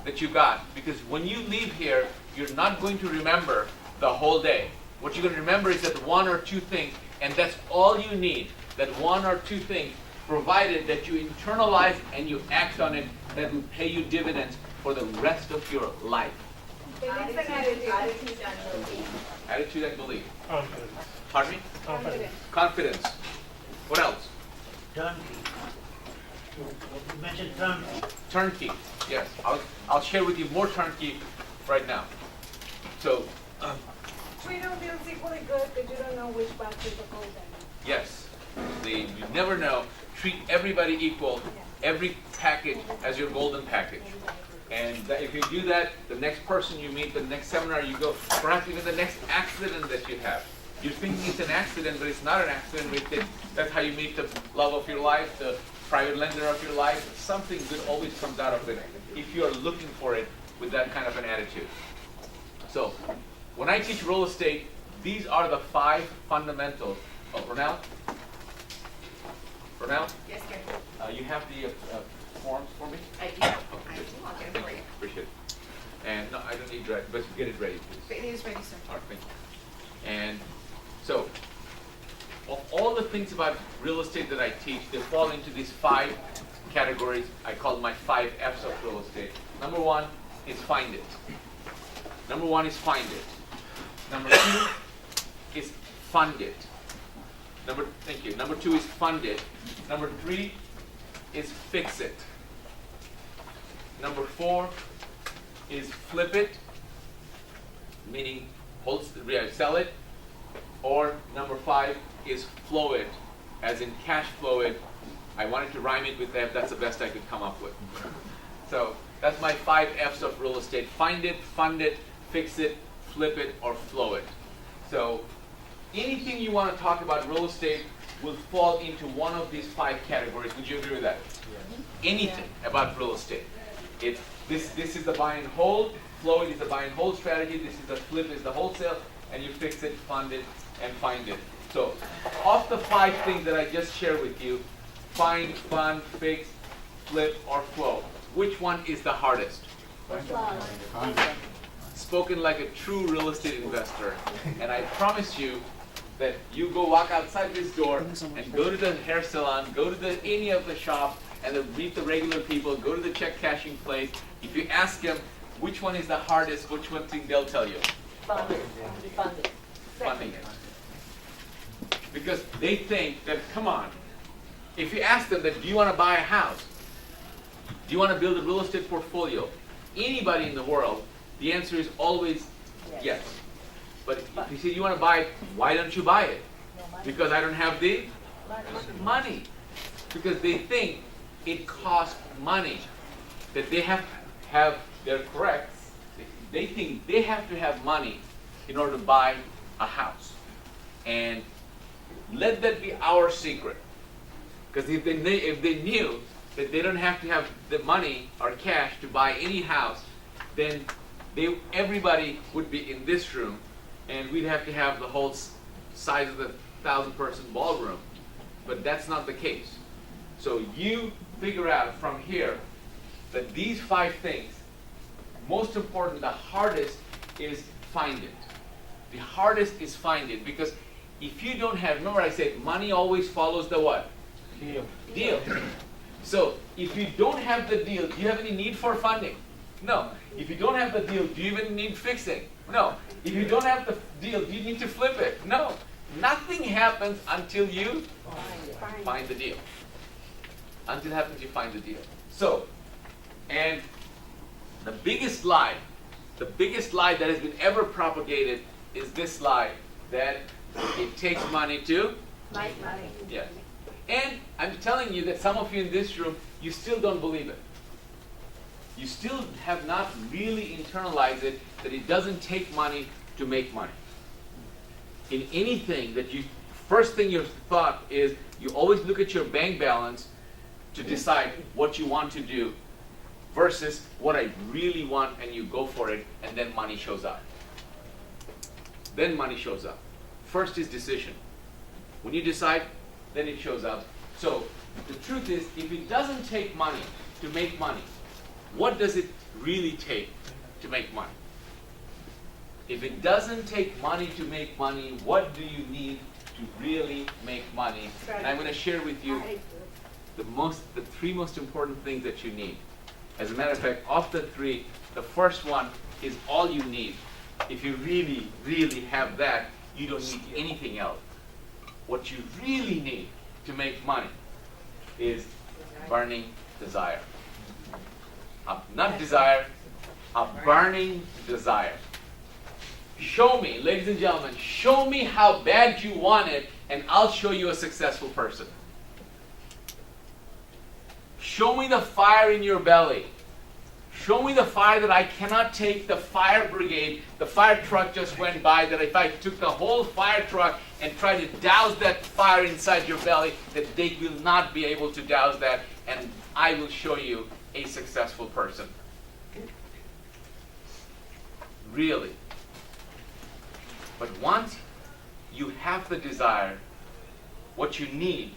that you got, because when you leave here, you're not going to remember the whole day. What you're going to remember is that one or two things, and that's all you need, that one or two things, provided that you internalize and you act on it, that will pay you dividends for the rest of your life. Attitude and belief. Attitude and belief. Confidence. Pardon me? Confidence. Confidence. What else? Turnkey. You mentioned turnkey. Turnkey. Yes. I'll share with you more turnkey right now. So, Treat all deals equally good, but you don't know which box is the golden. yes. You never know. Treat everybody equal. Every package as your golden package. And if you do that, the next person you meet, the next seminar you go, perhaps even the next accident that you have. You're thinking it's an accident, but it's not an accident. That's how you meet the love of your life, the private lender of your life. Something good always comes out of it if you're looking for it with that kind of an attitude. So, when I teach real estate, these are the 5 fundamentals. Oh, Ronald? Ronald? Yes, sir. You have the forms for me? I do. I'll get it for you. Appreciate it. And no, I don't need ready, but get it ready, please. It is ready, sir. All right, thank you. And so, of all the things about real estate that I teach, they fall into these 5 categories. I call my 5 F's of real estate. Number 1 is find it. Number 1 is find it. Number 2 is fund it. Thank you. Number 2 is fund it. Number 3 is fix it. Number 4 is flip it, meaning sell it. Or number 5 is flow it, as in cash flow it. I wanted to rhyme it with that. That's the best I could come up with. So that's my 5 F's of real estate. Find it, fund it, fix it, flip it, or flow it. So anything you want to talk about real estate will fall into one of these 5 categories. Would you agree with that? Yes. Anything about real estate. This is the buy and hold. Flow it is the buy and hold strategy. This is the flip is the wholesale. And you fix it, fund it, and find it. So of the 5 things that I just shared with you, find, fund, fix, flip, or flow, which one is the hardest? Spoken like a true real estate investor. And I promise you that you go walk outside this door and go to the hair salon, go to any of the shops, and then meet the regular people, go to the check cashing place. If you ask them which one is the hardest, which one thing they'll tell you? Funding. Funding it. Because they think that, come on, if you ask them that, do you want to buy a house? Do you want to build a real estate portfolio? Anybody in the world, the answer is always yes. But if you say you want to buy it, why don't you buy it? Because I don't have the money. Because they think it costs money. That they they're correct. They think they have to have money in order to buy a house. And let that be our secret. Because if they knew that they don't have to have the money or cash to buy any house, then everybody would be in this room, and we'd have to have the whole size of the 1,000-person ballroom. But that's not the case. So you figure out from here that these 5 things, most important, the hardest is find it. The hardest is find it, because if you don't have, remember I said money always follows the what? Deal. So if you don't have the deal, do you have any need for funding? No. If you don't have the deal, do you even need fixing? No. If you don't have the deal, do you need to flip it? No. Nothing happens until you find the deal. Until it happens, you find the deal. So, and the biggest lie that has been ever propagated is this lie, that it takes money to Like money. Yes. And I'm telling you that some of you in this room, you still don't believe it. You still have not really internalized it, that it doesn't take money to make money. In anything that first thing your thought is, you always look at your bank balance to decide what you want to do versus what I really want, and you go for it, and then money shows up. Then money shows up. First is decision. When you decide, then it shows up. So the truth is, if it doesn't take money to make money, what does it really take to make money? If it doesn't take money to make money, what do you need to really make money? And I'm going to share with you the three most important things that you need. As a matter of fact, of the three, the first one is all you need. If you really, really have that, you don't need anything else. What you really need to make money is burning desire. Not desire, a burning desire. Show me, ladies and gentlemen, show me how bad you want it, and I'll show you a successful person. Show me the fire in your belly. Show me the fire that I cannot take the fire brigade. The fire truck just went by, that if I took the whole fire truck and tried to douse that fire inside your belly, that they will not be able to douse that, and I will show you a successful person. Really. But once you have the desire, what you need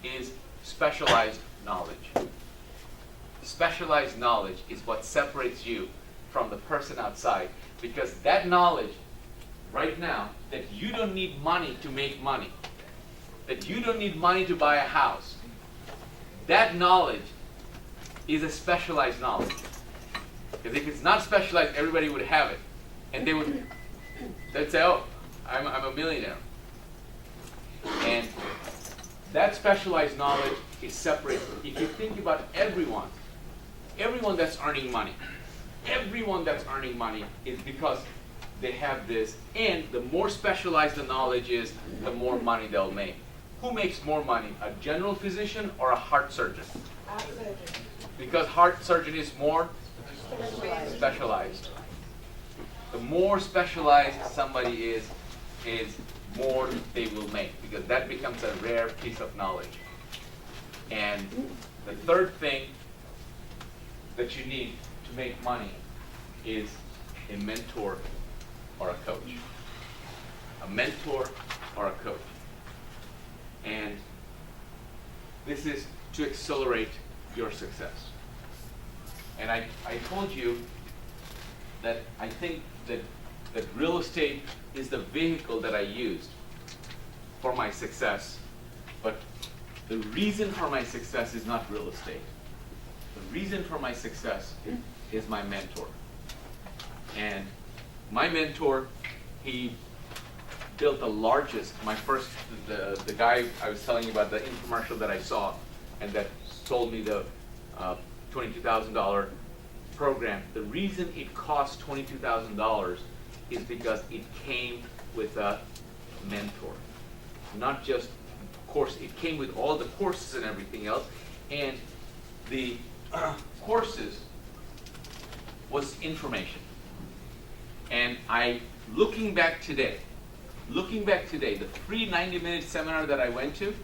is specialized knowledge. Specialized knowledge is what separates you from the person outside, because that knowledge right now, that you don't need money to make money, that you don't need money to buy a house, that knowledge is a specialized knowledge. Because if it's not specialized, everybody would have it, and they'd say, oh, I'm a millionaire. And that specialized knowledge is separate. If you think about everyone that's earning money, everyone that's earning money is because they have this, and the more specialized the knowledge is, the more money they'll make. Who makes more money, a general physician or a heart surgeon? Because heart surgeon is more specialized. The more specialized somebody is more they will make, because that becomes a rare piece of knowledge. And the third thing that you need to make money is a mentor or a coach. A mentor or a coach. And this is to accelerate your success. And I told you that I think that real estate is the vehicle that I used for my success, but the reason for my success is not real estate. The reason for my success is my mentor. And my mentor, he built the largest, the guy I was telling you about, the infomercial that I saw and that sold me the $22,000 program. The reason it cost $22,000 is because it came with a mentor. Not just course, it came with all the courses and everything else, and the courses was information. And looking back today, the free 90-minute seminar that I went to,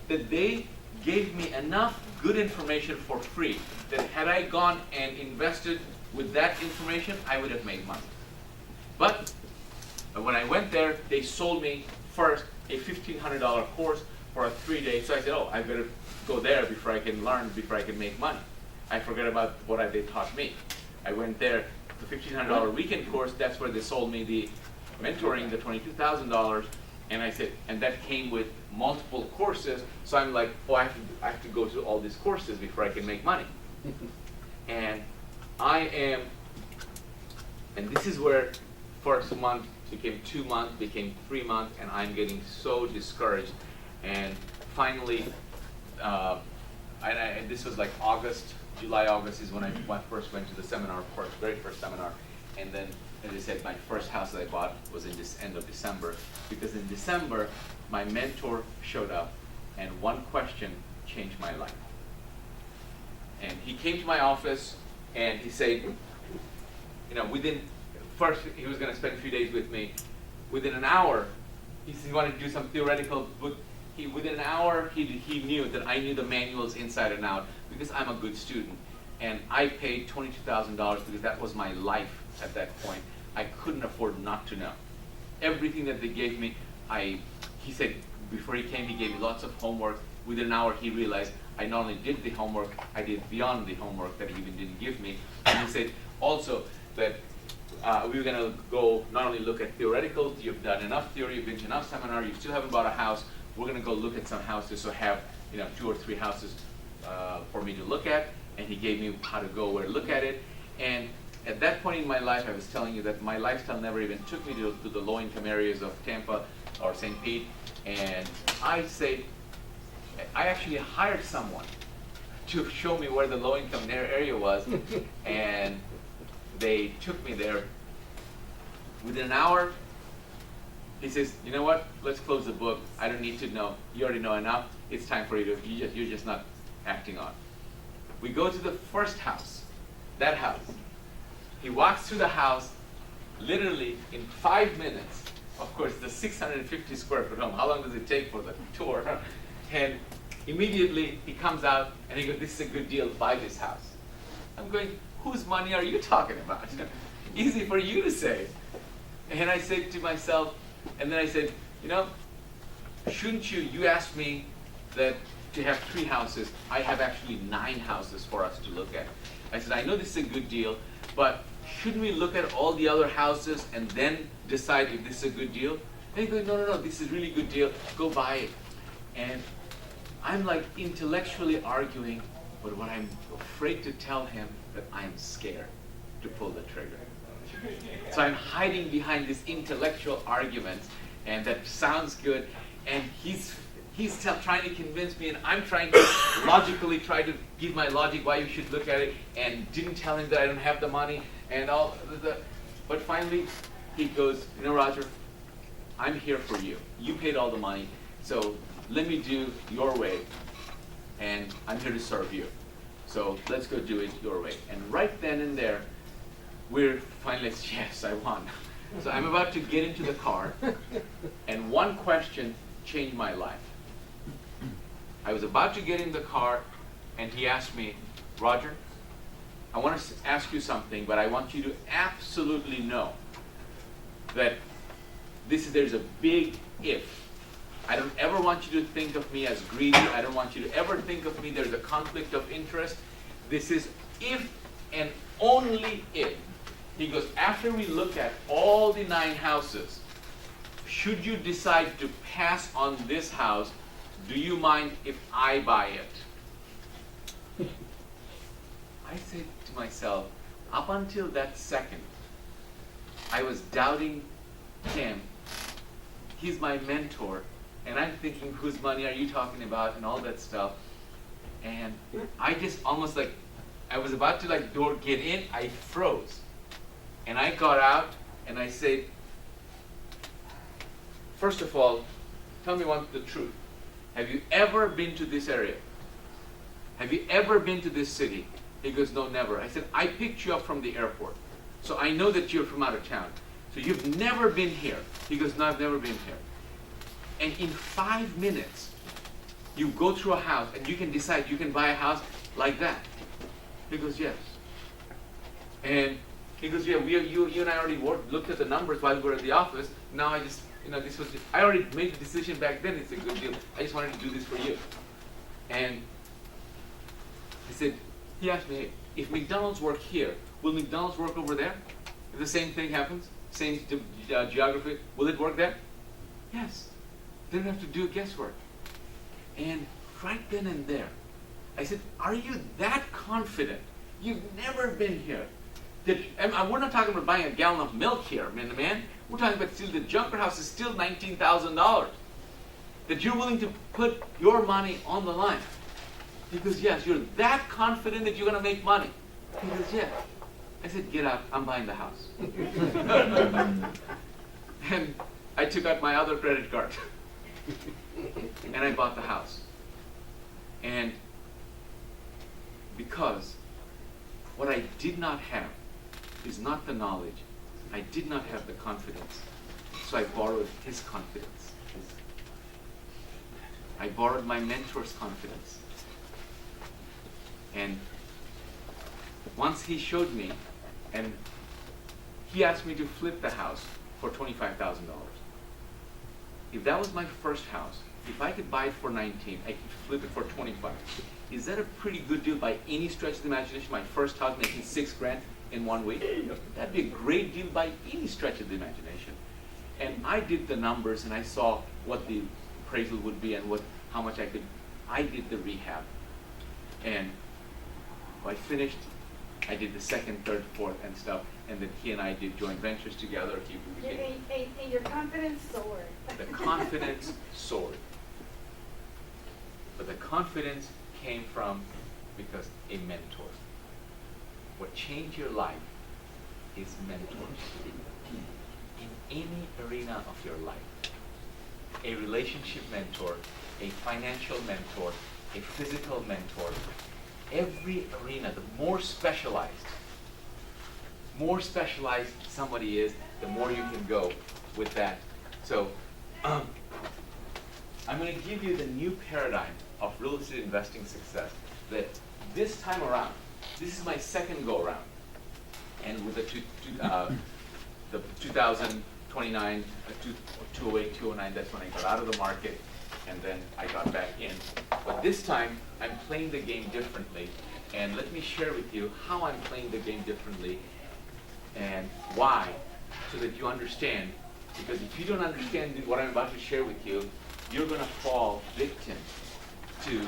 that they gave me enough good information for free that had I gone and invested with that information, I would have made money. But when I went there, they sold me first a $1,500 course for a 3-day. So I said, oh, I better go there before I can learn, before I can make money. I forgot about what they taught me. I went there, the $1,500 weekend course, that's where they sold me the mentoring, the $22,000, and I said, and that came with multiple courses, so I'm like, oh, I have to go to all these courses before I can make money. And this is where first month became 2 months, became 3 months, and I'm getting so discouraged. And finally, this was like July, August is when I first went to the seminar, very first seminar. And then, as I said, my first house that I bought was in this end of December, because in December, my mentor showed up, and one question changed my life. And he came to my office, and he said, first he was going to spend a few days with me. Within an hour, he said he wanted to do some theoretical, but within an hour, he knew that I knew the manuals inside and out, because I'm a good student. And I paid $22,000 because that was my life at that point. I couldn't afford not to know. Everything that they gave me, he said, before he came, he gave me lots of homework. Within an hour, he realized I not only did the homework, I did beyond the homework that he even didn't give me. And he said also that we were gonna go not only look at theoretical, you've done enough theory, you've been to enough seminar, you still haven't bought a house, we're gonna go look at some houses, so have 2 or 3 houses for me to look at, and he gave me how to go, where to look at it. And at that point in my life, I was telling you that my lifestyle never even took me to the low-income areas of Tampa or St. Pete, and I actually hired someone to show me where the low-income area was, and they took me there. Within an hour, he says, you know what, let's close the book. I don't need to know. You already know enough. It's time for you to, you're just not acting on. We go to the first house, that house. He walks through the house, literally in 5 minutes. Of course, the 650 square foot home. How long does it take for the tour? And immediately he comes out and he goes, this is a good deal, buy this house. I'm going, whose money are you talking about? Easy for you to say. And I said to myself, and then I said, shouldn't you asked me that to have 3 houses, I have actually 9 houses for us to look at. I said, I know this is a good deal, but shouldn't we look at all the other houses and then decide if this is a good deal? And he goes, no, this is a really good deal, go buy it. And I'm like intellectually arguing, but what I'm afraid to tell him that I'm scared to pull the trigger. So I'm hiding behind these intellectual arguments, and that sounds good, and he's trying to convince me, and I'm trying to logically try to give my logic why you should look at it, and didn't tell him that I don't have the money, and all but finally he goes, Roger, I'm here for you. You paid all the money, so let me do your way, and I'm here to serve you. So let's go do it your way. And right then and there, we're finally, yes, I won. So I'm about to get into the car, and one question changed my life. I was about to get in the car, and he asked me, Roger, I want to ask you something, but I want you to absolutely know that there's a big if. I don't ever want you to think of me as greedy. I don't want you to ever think of me there's a conflict of interest. This is if and only if. He goes, after we look at all the 9 houses, should you decide to pass on this house, do you mind if I buy it? I said to myself, up until that second, I was doubting him. He's my mentor, and I'm thinking, whose money are you talking about, and all that stuff. And I just almost like, I was about to get in, I froze. And I got out, and I said, first of all, tell me the truth. Have you ever been to this area? Have you ever been to this city? He goes, no, never. I said, I picked you up from the airport, so I know that you're from out of town. So you've never been here. He goes, no, I've never been here. And in 5 minutes, you go through a house, and you can decide you can buy a house like that. He goes, yes. And he goes, yeah, you and I already looked at the numbers while we were at the office. Now I just, I already made the decision back then. It's a good deal. I just wanted to do this for you. And I said, he asked me, if McDonald's work here, will McDonald's work over there? If the same thing happens, same geography, will it work there? Yes. They don't have to do guesswork. And right then and there, I said, are you that confident? You've never been here. We're not talking about buying a gallon of milk here, man. We're talking about still the Junker house is still $19,000. That you're willing to put your money on the line. He goes, yes, you're that confident that you're going to make money. He goes, yeah. I said, get out, I'm buying the house. And I took out my other credit card. And I bought the house. And because what I did not have is not the knowledge, I did not have the confidence. So I borrowed his confidence. I borrowed my mentor's confidence. And once he showed me, and he asked me to flip the house for $25,000. If that was my first house, if I could buy it for 19, I could flip it for 25. Is that a pretty good deal by any stretch of the imagination? My first house making $6,000 in 1 week? That'd be a great deal by any stretch of the imagination. And I did the numbers and I saw what the appraisal would be and how much I did the rehab. And I finished, I did the second, third, fourth and stuff, and then he and I did joint ventures together. And your confidence soared. The confidence soared. But the confidence came from because a mentor. What changed your life is mentors. In any arena of your life, a relationship mentor, a financial mentor, a physical mentor, every arena, the more specialized somebody is, the more you can go with that. So, I'm going to give you the new paradigm of real estate investing success. That this time around, this is my second go around, and with the 2029, 208, 209, that's when I got out of the market, and then I got back in. But this time, I'm playing the game differently, and let me share with you how I'm playing the game differently and why, so that you understand. Because if you don't understand what I'm about to share with you, you're going to fall victim to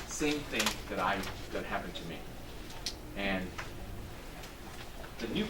same thing that happened to me. And the new